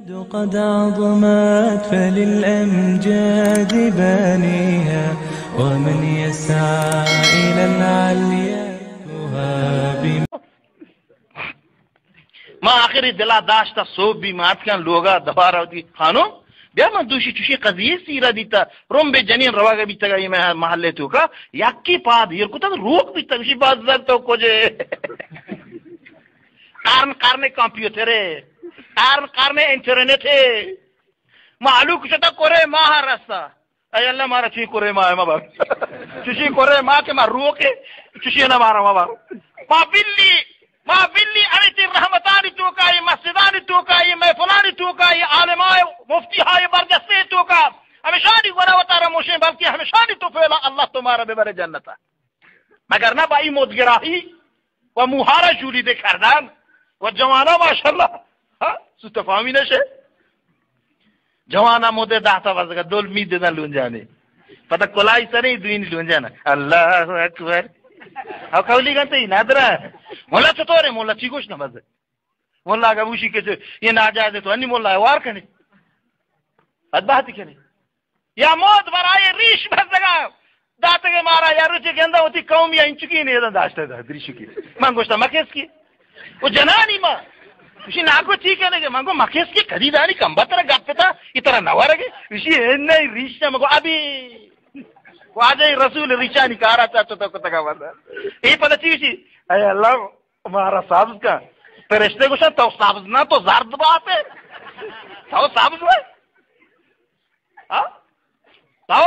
قد عظمت فللأمجاد بانيها ومن يسعى إلى العليا تهاب. ما آخری دلا داشتا صوب بھی مات کن لوگا دوبارہ ہوتی خانم بیا من دوشی چوشی قضیه سیرا دیتا روم به جنین رواگا بیتا گا یہ محلے تو کا یکی پا دیر کو تا روک بیتا گوشی باز در تو کجے قرن کامپیوتره قرن انترنت ہے معلوم کشتا کرے ماہ رستا ای اللہ مارا چوی کرے ماہ ہے مبار چوشی کرے ماہ کے ماہ روکے چوشی نمارا مبار ما بلی انتی رحمتانی توکایی مسجدانی توکایی محفلانی توکایی عالمای مفتیهای برجسته توکا ہمیشانی گونا وطارا موشین بلکہ ہمیشانی تو فیلا اللہ تمہارا ببر جنتا مگر نہ بائی مدگراہی و موہارا جولی دے کردن و جوانا ماشاءاللہ ستفامی نشے جوانا مودے دہتا وزگا دول مید دینا لون جانے پتہ کلائی سنے دوینی لون جانا اللہ اکبر او قولی گنتا ہی نادرہ مولا چطور ہے مولا چی گوش نہ بزے مولا اگر وشی کے یہ ناجائز ہے تو انی مولا وار کنے ادباہتی کنے یا موت برائے ریش بزگا داتے کے مارا یا روچے کے اندر ہوتی قوم یا انچکی نہیں ادھا داشتا ہے ریشو کی من گوشتا مکیس کی وہ جنانی ماں اسی ناکو ٹھیک ہے کہ منگو مکیس کی خریدانی کم بطرہ گپ پتا اتنا نوار ہے اسی نہیں ریش نہ منگو ابھی واجہ رسول ریشانی کارا چاہتا تو کتا کا وردہ یہ پتہ چیزی اے اللہ ہمارا سابز کا فرشتے کو شاید تو سابز نہ تو زرد بات ہے تو سابز ہے تو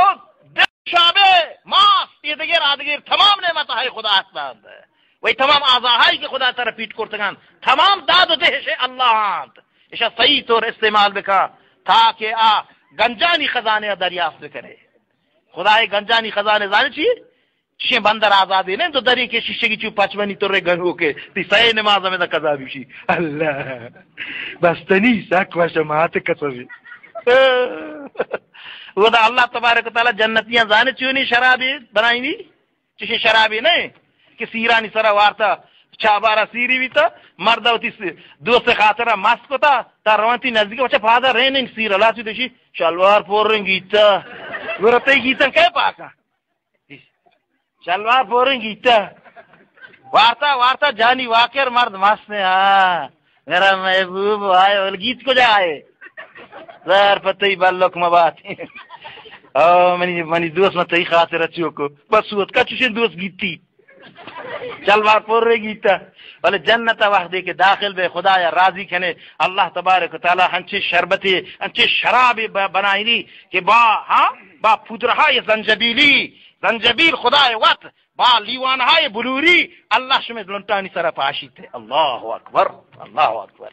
دل شابے ماس یہ دگیر آدگیر تمام نعمت ہے خدا اسباب ہے وہی تمام آزاہائی کے خدا تر پیٹ کرتگان تمام داد و دہش اللہ آنت اشا صحیح طور استعمال بکا تاکہ گنجانی خزانے دریافت کرے خدا گنجانی خزانے جانے چاہیے چیئے بندر آزادی نہیں تو دری کے شیشے کی چو پچمنی تو رے گن ہو کے تی سائے نماز میں دا قضا بیشی اللہ بستنی ساک واشا مات قصبی وہ دا اللہ تبارک و تعالی جنتیاں جانے چونی شرابی بنائی نہیں چیشے شرابی نہیں کہ سیرانی سرا وارتا چابارا سیری بھی تا مردہ ہوتی دوست خاطرہ ماسک تا تا روانتی نزدیک بچا پادا رہے نہیں سیر اللہ سی دوشی شلوار پور رنگ گیتا ورتے گیتن کہے پاکا شلوار پورن گیتا وارتا جانی واکر مرد مست نے میرا محبوب آئے اور گیت کو جائے زہر پتہی بلک مباتی منی دوست متہی خاطر اچھو کو بس سوت کا چوشن دوست گیتی شلوار پورن گیتا بلے جنت وحدے کے داخل بے خدا یا راضی کھنے اللہ تبارک و تعالی ہنچے شربتی ہنچے شراب بنائنی کہ با پودرہا یہ زنجبیل خدا وقت با لیوانہا یہ بلوری اللہ شمید لنٹانی سر پاشی تھے اللہ اکبر اللہ اکبر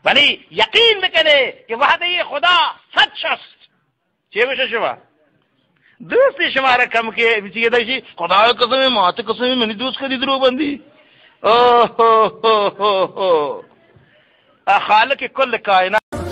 بنی یقین بکنے کہ وحدے یہ خدا سچ شست چیئے گوشا شما دوستی شما رکھم کے بچی دائشی خدا قسمی مات قسمی منی دوست کری درو بندی خالق کل کائنات